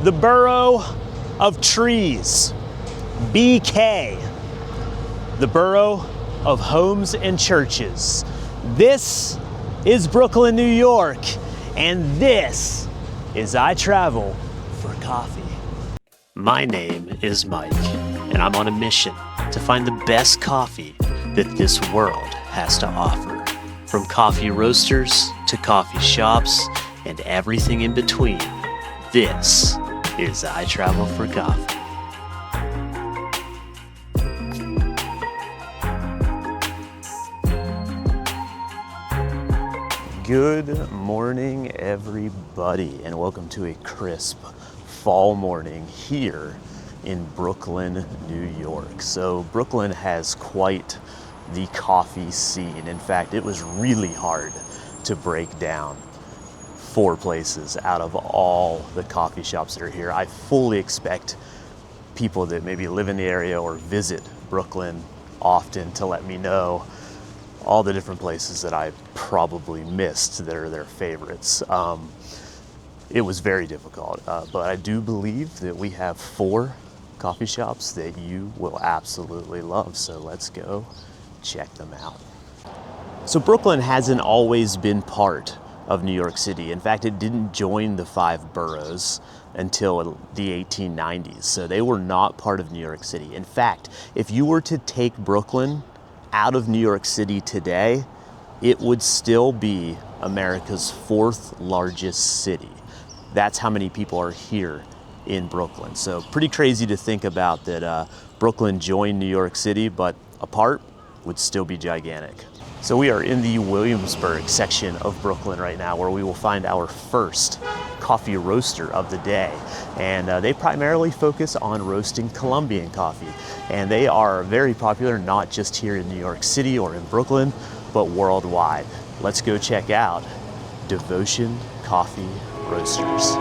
the borough of trees, BK, the borough of homes and churches. This is Brookyln, New York, and this is I Travel for Coffee. My name is Mike, and I'm on a mission to find the best coffee that this world has to offer. From coffee roasters to coffee shops and everything in between, this is I Travel for Coffee. Good morning, everybody, and welcome to a crisp fall morning here in Brookyln, New York. So Brookyln has quite the coffee scene. In fact, it was really hard to break down 4 places out of all the coffee shops that are here. I fully expect people that maybe live in the area or visit Brookyln often to let me know all the different places that I probably missed that are their favorites. It was very difficult, but I do believe that we have 4 coffee shops that you will absolutely love. So let's go check them out. So Brookyln hasn't always been part of New York City. In fact, it didn't join the 5 boroughs until the 1890s. So they were not part of New York City. In fact, if you were to take Brookyln out of New York City today, it would still be America's 4th largest city. That's how many people are here in Brookyln. So pretty crazy to think about that Brookyln joined New York City, but apart would still be gigantic. So we are in the Williamsburg section of Brookyln right now, where we will find our first coffee roaster of the day. And they primarily focus on roasting Colombian coffee. And they are very popular, not just here in New York City or in Brookyln, but worldwide. Let's go check out Devocion Coffee Roasters.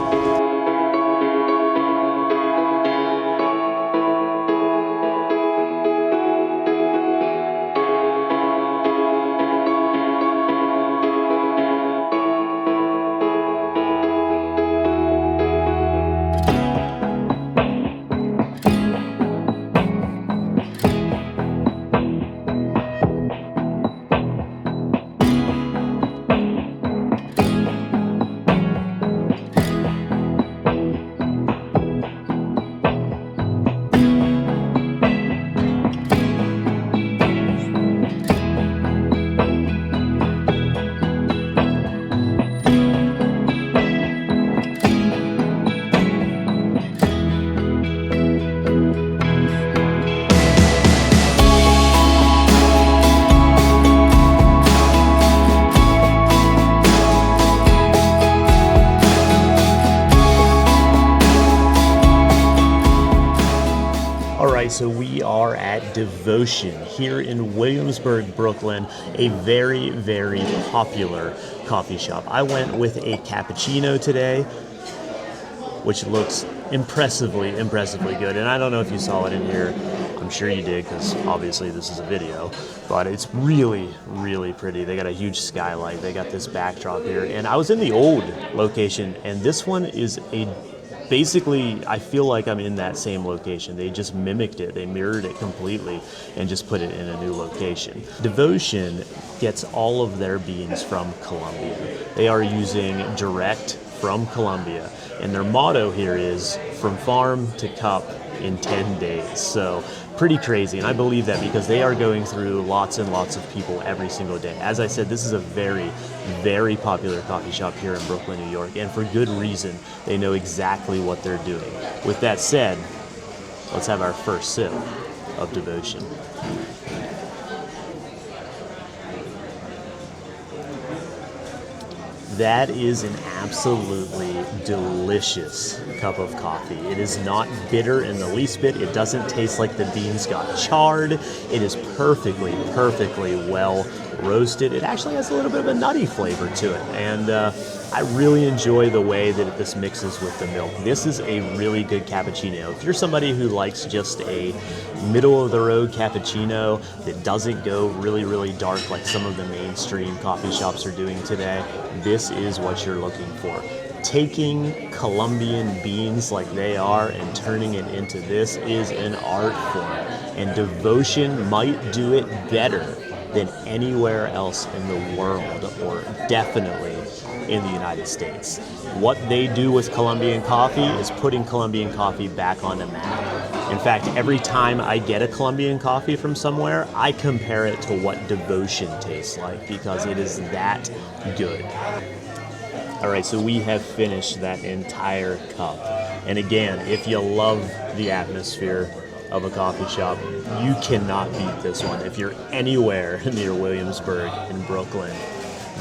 So we are at Devocion here in Williamsburg, Brookyln, a very, very popular coffee shop. I went with a cappuccino today, which looks impressively good. And I don't know if you saw it in here. I'm sure you did, because obviously this is a video, but it's really, really pretty. They got a huge skylight. They got this backdrop here. And I was in the old location, and this one is basically, I feel like I'm in that same location. They just mimicked it. They mirrored it completely and just put it in a new location. Devocion gets all of their beans from Colombia. They are using direct from Colombia. And their motto here is from farm to cup in 10 days. So pretty crazy. And I believe that because they are going through lots and lots of people every single day. As I said, this is a very, very popular coffee shop here in Brookyln, New York. And for good reason. They know exactly what they're doing. With that said, let's have our first sip of Devocion. That is an absolutely delicious cup of coffee. It is not bitter in the least bit. It doesn't taste like the beans got charred. It is perfectly well roasted. It actually has a little bit of a nutty flavor to it. And I really enjoy the way that this mixes with the milk. This is a really good cappuccino. If you're somebody who likes just a middle-of-the-road cappuccino that doesn't go really, really dark like some of the mainstream coffee shops are doing today, this is what you're looking for. taking Colombian beans like they are and turning it into this is an art form. And Devocion might do it better than anywhere else in the world, or definitely in the United States. What they do with Colombian coffee is putting Colombian coffee back on the map. In fact, every time I get a Colombian coffee from somewhere, I compare it to what Devocion tastes like, because it is that good. All right, so we have finished that entire cup. And again, if you love the atmosphere of a coffee shop, you cannot beat this one. If you're anywhere near Williamsburg in Brooklyn,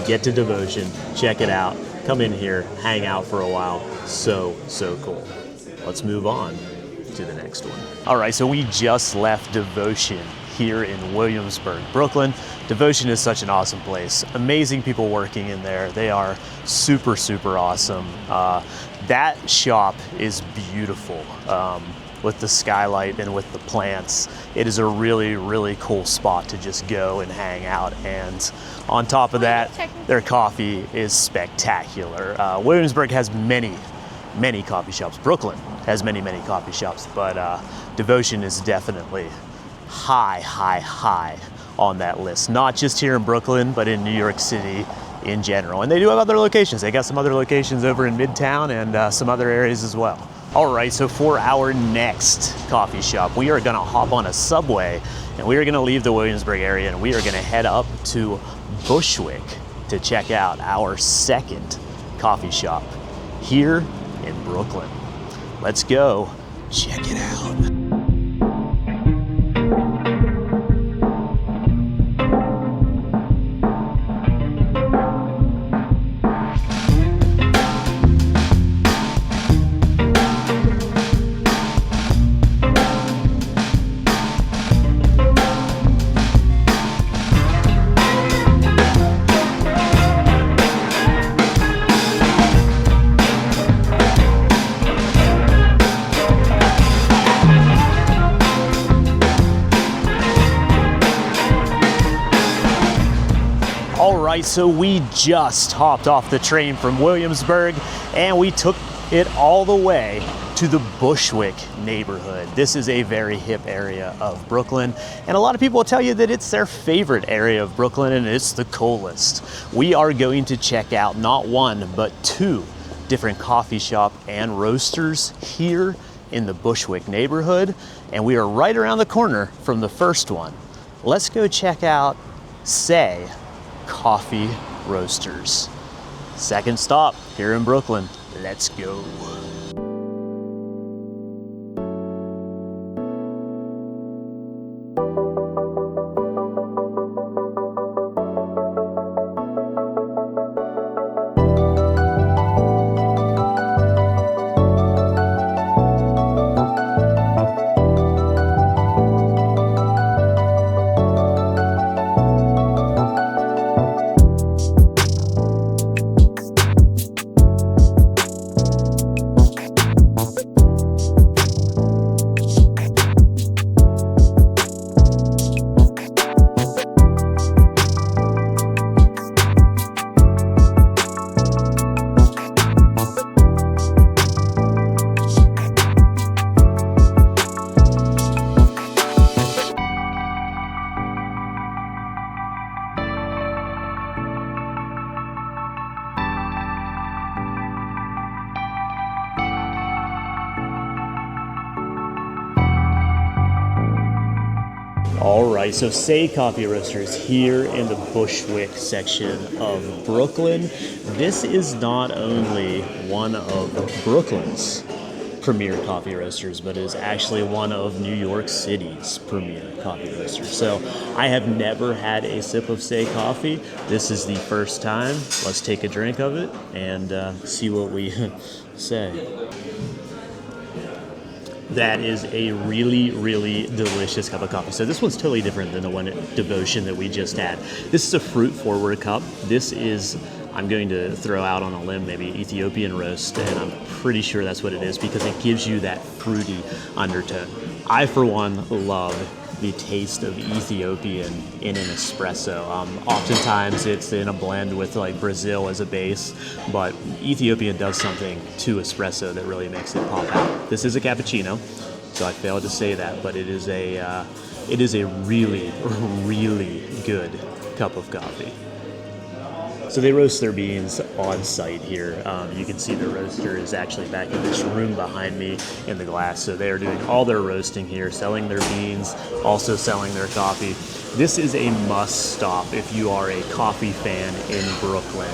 get to Devocion, check it out, come in here, hang out for a while. So cool. Let's move on to the next one. All right, so we just left Devocion here in Williamsburg, Brooklyn. Devocion is such an awesome place. Amazing people working in there. They are super awesome. That shop is beautiful. With the skylight and with the plants, it is a really cool spot to just go and hang out. And on top of that, their coffee is spectacular. Williamsburg has many coffee shops. Brooklyn has many coffee shops, but Devocion is definitely high on that list. Not just here in Brooklyn, but in New York City in general. And they do have other locations. They got some other locations over in Midtown and some other areas as well. All right, so for our next coffee shop, we are gonna hop on a subway and we are gonna leave the Williamsburg area and we are gonna head up to Bushwick to check out our second coffee shop here in Brooklyn. Let's go check it out. So we just hopped off the train from Williamsburg and we took it all the way to the Bushwick neighborhood. This is a very hip area of Brooklyn, and a lot of people will tell you that it's their favorite area of Brooklyn and it's the coolest. We are going to check out not one, but two different coffee shop and roasters here in the Bushwick neighborhood, and we are right around the corner from the first one. Let's go check out Sey Coffee Roasters. Second stop here in Brooklyn. Let's go. All right, so Sey Coffee Roasters here in the Bushwick section of Brooklyn. This is not only one of Brooklyn's premier coffee roasters, but is actually one of New York City's premier coffee roasters. So I have never had a sip of Sey coffee. This is the first time. Let's take a drink of it and see what we say. That is a really delicious cup of coffee. So this one's totally different than the one at Devocion that we just had. This is a fruit forward cup. This is I'm going to throw out on a limb maybe Ethiopian roast, and I'm pretty sure that's what it is because it gives you that fruity undertone. I, for one, love the taste of Ethiopian in an espresso. Oftentimes it's in a blend with like Brazil as a base, but Ethiopian does something to espresso that really makes it pop out. This is a cappuccino, so I failed to say that, but it is a really, really good cup of coffee. So they roast their beans on site here. You can see the roaster is actually back in this room behind me in the glass. So they are doing all their roasting here, selling their beans, also selling their coffee. This is a must stop if you are a coffee fan in Brooklyn.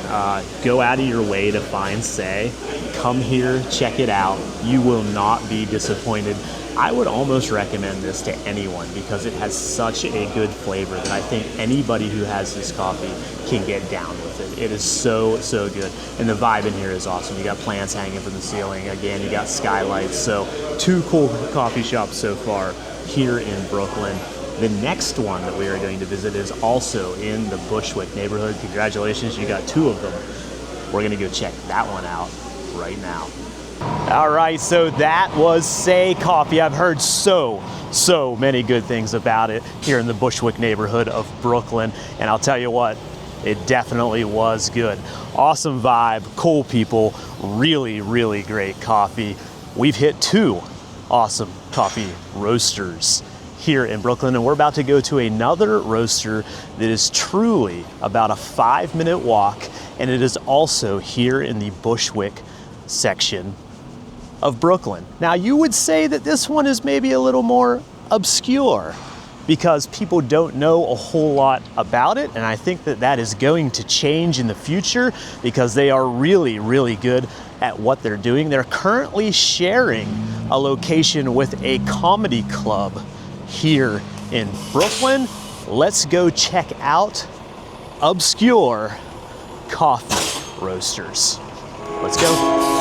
Go out of your way to find Sey. Come here, check it out. You will not be disappointed. I would almost recommend this to anyone because it has such a good flavor that I think anybody who has this coffee can get down with it. It is so, so good. And the vibe in here is awesome. You got plants hanging from the ceiling. Again, you got skylights. So 2 cool coffee shops so far here in Brooklyn. The next one that we are going to visit is also in the Bushwick neighborhood. Congratulations, you got 2 of them. We're gonna go check that one out right now. All right, so that was Sey Coffee. I've heard so many good things about it here in the Bushwick neighborhood of Brooklyn, and I'll tell you what, it definitely was good. Awesome vibe, cool people, really, really great coffee. We've hit 2 awesome coffee roasters here in Brooklyn, and we're about to go to another roaster that is truly about a 5-minute walk, and it is also here in the Bushwick section of Brooklyn. Now, you would say that this one is maybe a little more obscure because people don't know a whole lot about it, and I think that that is going to change in the future because they are really, really good at what they're doing. They're currently sharing a location with a comedy club here in Brooklyn. Let's go check out Obscure Coffee Roasters. Let's go.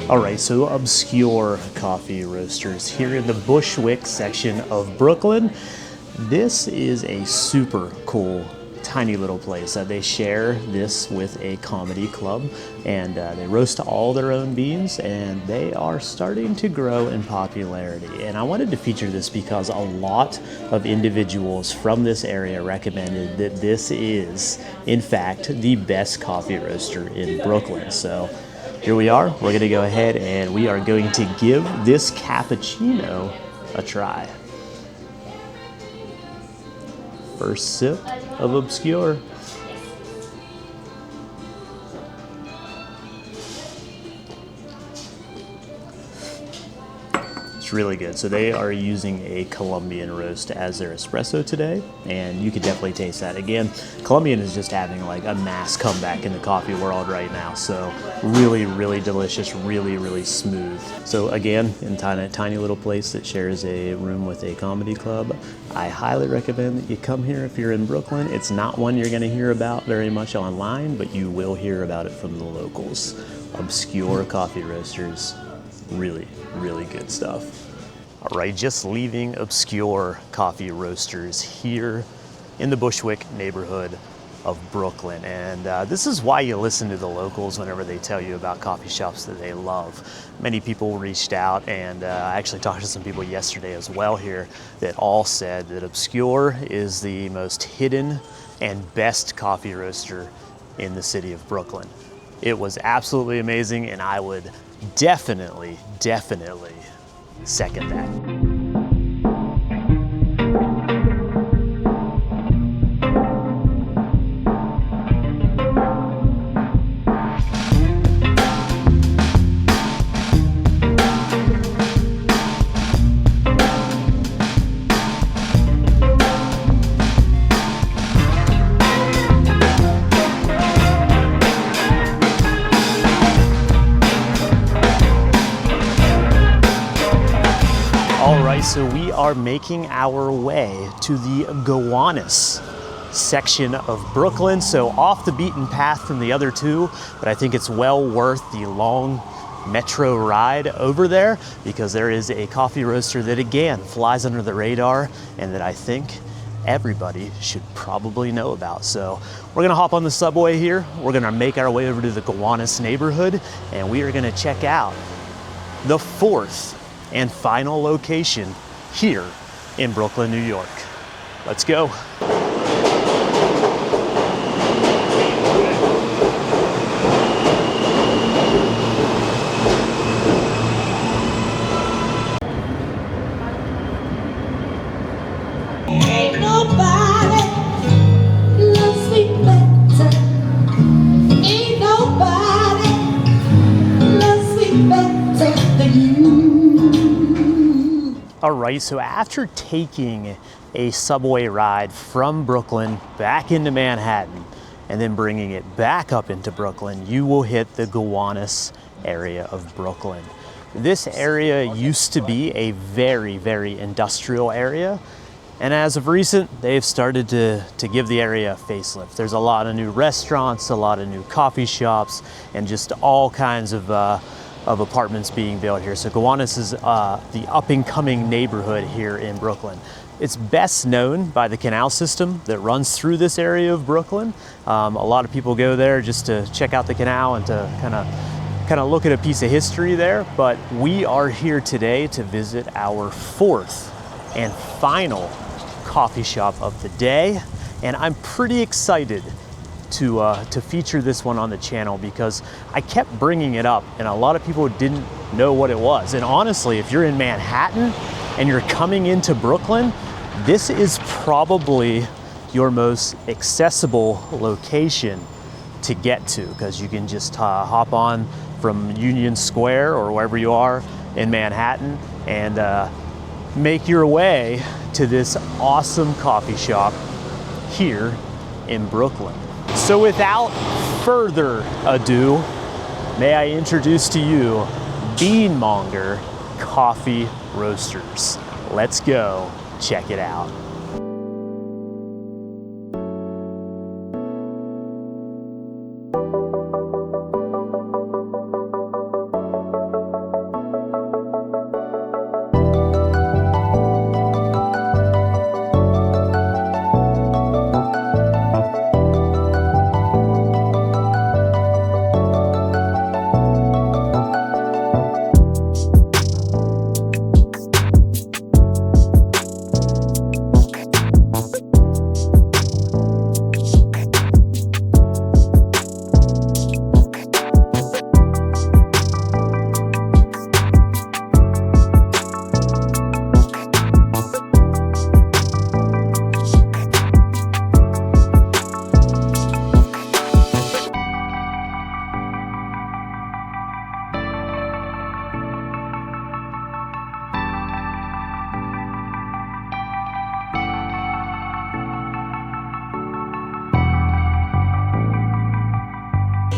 All right, so Obscure Coffee Roasters here in the Bushwick section of Brooklyn. This is a super cool, tiny little place. They share this with a comedy club, and they roast all their own beans, and they are starting to grow in popularity. And I wanted to feature this because a lot of individuals from this area recommended that this is, in fact, the best coffee roaster in Brooklyn. So here we are. We're going to go ahead and we are going to give this cappuccino a try. First sip of Obscure. It's really good. So they are using a Colombian roast as their espresso today, and you can definitely taste that. Again, Colombian is just having like a mass comeback in the coffee world right now. So really, really delicious, really, really smooth. So again, in a tiny little place that shares a room with a comedy club, I highly recommend that you come here if you're in Brooklyn. It's not one you're gonna hear about very much online, but you will hear about it from the locals. Obscure Coffee Roasters. Really, really good stuff. All right, just leaving Obscure Coffee Roasters here in the Bushwick neighborhood of Brooklyn. And this is why you listen to the locals whenever they tell you about coffee shops that they love. Many people reached out, and I actually talked to some people yesterday as well here that all said that Obscure is the most hidden and best coffee roaster in the city of Brooklyn. It was absolutely amazing, and I would definitely second that. right, so we are making our way to the Gowanus section of Brooklyn. So off the beaten path from the other two, but I think it's well worth the long metro ride over there because there is a coffee roaster that again flies under the radar and that I think everybody should probably know about. So we're gonna hop on the subway here. We're gonna make our way over to the Gowanus neighborhood and we are gonna check out the fourth and final location here in Brooklyn, New York. Let's go. Ain't nobody loves me better. Ain't nobody loves me better than you. All right, so after taking a subway ride from Brooklyn back into Manhattan and then bringing it back up into Brooklyn, you will hit the Gowanus area of Brooklyn. This area used to be a very, very industrial area. And as of recent, they've started to give the area a facelift. There's a lot of new restaurants, a lot of new coffee shops, and just all kinds of apartments being built here. So Gowanus is the up-and-coming neighborhood here in Brooklyn. It's best known by the canal system that runs through this area of Brooklyn. A lot of people go there just to check out the canal and to kind of look at a piece of history there. But we are here today to visit our fourth and final coffee shop of the day, and I'm pretty excited to feature this one on the channel because I kept bringing it up and a lot of people didn't know what it was. And honestly, if you're in Manhattan and you're coming into Brooklyn, this is probably your most accessible location to get to because you can just hop on from Union Square or wherever you are in Manhattan and make your way to this awesome coffee shop here in Brooklyn. So without further ado, may I introduce to you Beanmonger Coffee Roasters. Let's go check it out.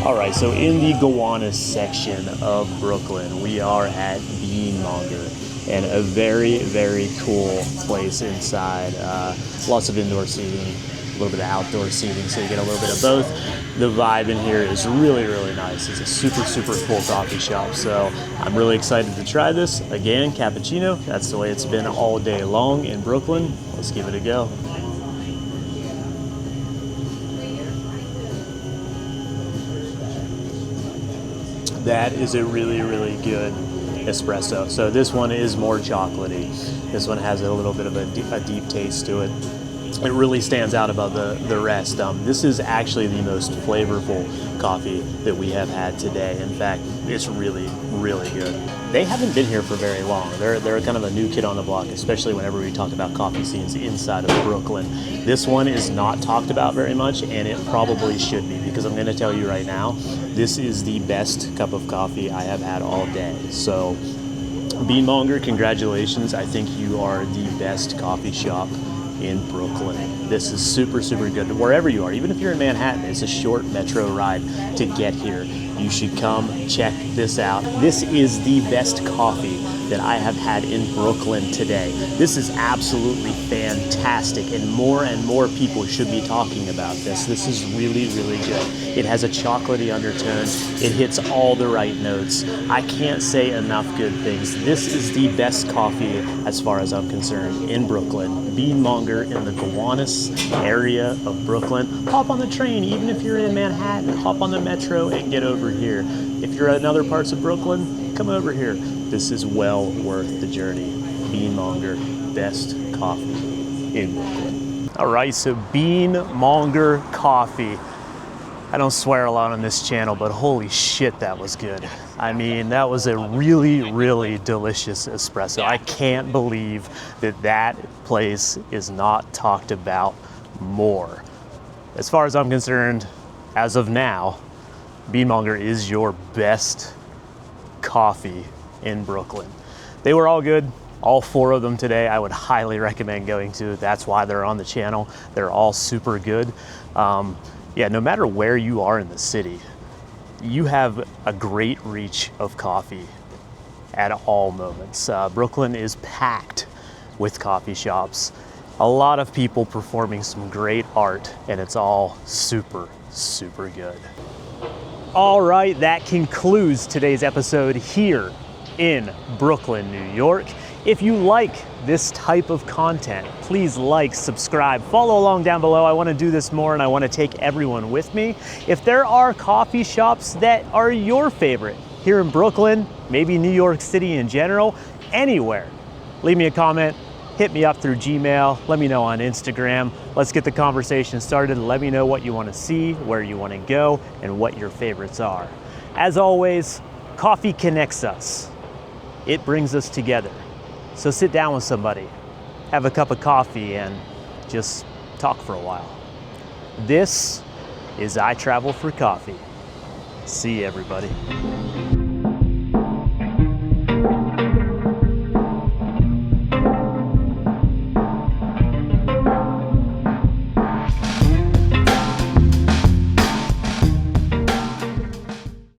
All right, so in the Gowanus section of Brooklyn, we are at Beanmonger, and a very, very cool place inside. Lots of indoor seating, a little bit of outdoor seating, so you get a little bit of both. The vibe in here is really, really nice. It's a super, super cool coffee shop, so I'm really excited to try this. Again, cappuccino, that's the way it's been all day long in Brooklyn. Let's give it a go. That is a really, really good espresso. So this one is more chocolatey. This one has a little bit of a deep taste to it. It really stands out above the rest. This is actually the most flavorful coffee that we have had today. In fact, it's really, really good. They haven't been here for very long. They're kind of a new kid on the block, especially whenever we talk about coffee scenes inside of Brooklyn. This one is not talked about very much, and it probably should be, because I'm gonna tell you right now, this is the best cup of coffee I have had all day. So, Beanmonger, congratulations. I think you are the best coffee shop in Brooklyn. This is super, super good. Wherever you are, even if you're in Manhattan, it's a short metro ride to get here. You should come check this out. This is the best coffee that I have had in Brookyln today. This is absolutely fantastic, and more people should be talking about this. This is really, really good. It has a chocolatey undertone. It hits all the right notes. I can't say enough good things. This is the best coffee, as far as I'm concerned, in Brookyln. Beanmonger in the Gowanus area of Brookyln. Hop on the train, even if you're in Manhattan, hop on the metro and get over here. If you're in other parts of Brookyln, come over here. This is well worth the journey. Beanmonger, best coffee in Brookyln. All right, so Beanmonger coffee. I don't swear a lot on this channel, but holy shit, that was good. I mean, that was a really, really delicious espresso. I can't believe that that place is not talked about more. As far as I'm concerned, as of now, Beanmonger is your best coffee in Brookyln. They were all good, all 4 of them today. I would highly recommend going to. That's why they're on the channel. They're all super good. Yeah, no matter where you are in the city, you have a great reach of coffee at all moments. Brookyln is packed with coffee shops. A lot of people performing some great art, and it's all super, super good. All right, that concludes today's episode here in Brookyln, New York. If you like this type of content, please like, subscribe, follow along down below. I want to do this more and I want to take everyone with me. If there are coffee shops that are your favorite here in Brookyln, maybe New York City in general, anywhere, leave me a comment, hit me up through Gmail, let me know on Instagram. Let's get the conversation started. Let me know what you want to see, where you want to go, and what your favorites are. As always, coffee connects us. It brings us together. So sit down with somebody, have a cup of coffee, and just talk for a while. This is I Travel for Coffee. See you, everybody.